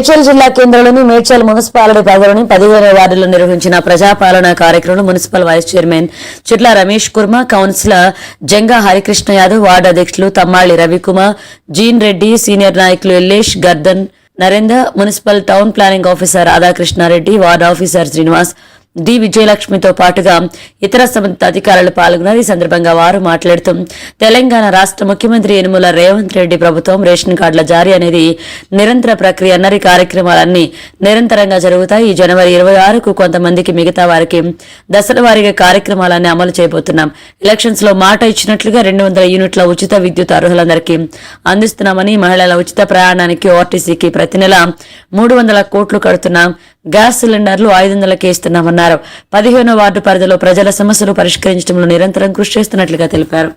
మేడ్చల్ జిల్లా కేంద్రంలోని మేడ్చల్ మున్సిపాలిటీ పరిధిలోని 15వ వార్డులో నిర్వహించిన ప్రజాపాలన కార్యక్రమంలో municipal vice chairman Chitla Ramesh Kurma, councillor Janga Harikrishna Yadav, ward అధ్యక్షులు తమ్మాళి రవికుమార్, జీన్ రెడ్డి, సీనియర్ నాయకులు Yellesh, Gardan Narender, municipal town planning officer Radhakrishna Reddy, ward officer Srinivas, D విజయలక్ష్మితో పాటుగా ఇతర సంబంధిత అధికారులు పాల్గొన్నారు. ఈ సందర్భంగా వారు మాట్లాడుతూ తెలంగాణ రాష్ట్ర ముఖ్యమంత్రి యనుమల రేవంత్ రెడ్డి ప్రభుత్వం రేషన్ కార్డుల జారీ అనేది నిరంతర ప్రక్రియ అన్నారు. కార్యక్రమాలన్నీ నిరంతరంగా జరుగుతాయి. ఈ జనవరి 26కు కొంతమందికి, మిగతా వారికి దశల వారీగా కార్యక్రమాలన్నీ అమలు చేయబోతున్నాం. ఎలక్షన్స్ లో మాట ఇచ్చినట్లుగా 200 యూనిట్ల ఉచిత విద్యుత్ అర్హులందరికీ అందిస్తున్నామని, మహిళల ఉచిత ప్రయాణానికి ఆర్టీసీకి ప్రతి నెల 300 కోట్లు కడుతున్నాం. గ్యాస్ సిలిండర్లు 500కే ఇస్తున్నామన్నారు. 15వ వార్డు పరిధిలో ప్రజల సమస్యలు పరిష్కరించడంలో నిరంతరం కృషి చేస్తున్నట్లుగా తెలిపారు.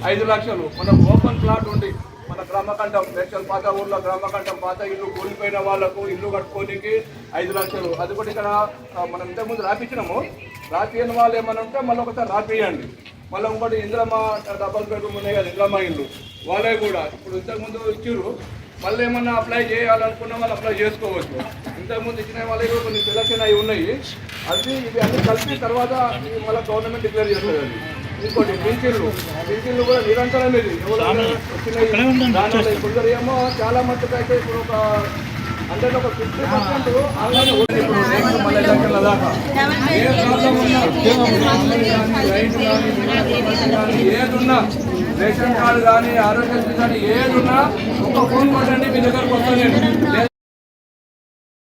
5 లక్షలు మనం ఓపెన్ ప్లాట్ ఉండి మన గ్రామకంఠం మేడ్చల్ పాత ఊర్లో గ్రామకంఠం పాత ఇల్లు కూలిపోయిన వాళ్ళకు ఇల్లు కట్టుకోనికి 5 లక్షలు. అది కూడా ఇక్కడ మనం ఇంతకుముందు రాపించినాము. రాపియని వాళ్ళు ఏమన్నా ఉంటే మళ్ళీ ఒకసారి రాపియండి. మళ్ళీ ఇంకోటి ఇంద్రమ్మ డబల్ బెడ్రూమ్ ఉన్నాయి కదా, ఇంద్రమ్మ ఇల్లు వాళ్ళే కూడా ఇప్పుడు ఇంతకుముందు ఇచ్చిర్రు. మళ్ళీ ఏమన్నా అప్లై చేయాలనుకున్న వాళ్ళు అప్లై చేసుకోవచ్చు. ఇంతకుముందు ఇచ్చిన వాళ్ళకి కొన్ని సెలక్షన్ అవి ఉన్నాయి. అది ఇవి అన్ని కలిపి తర్వాత మళ్ళీ గవర్నమెంట్ డిక్లేర్ చేస్తుంది. అది ఇంకోటి పింఛన్లు కూడా నిరంతరం ఇది వచ్చినాయి. దానివల్ల ఇప్పుడు ఏమో చాలా మట్టుకు అయితే ఇప్పుడు ఒక 50% ఆన్లైన్ ఇప్పుడు నెక్స్ట్ మళ్ళీ ఎలక్షన్ల దాకా ఏ ప్రాబ్లం ఉన్నా ఏది ఉన్నా, రేషన్ కార్డు కానీ, ఆరోగ్యశ్రీ కానీ ఏది ఉన్నా ఒక ఫోన్ కొట్టండి, మీ దగ్గరకు వస్తాను నేను.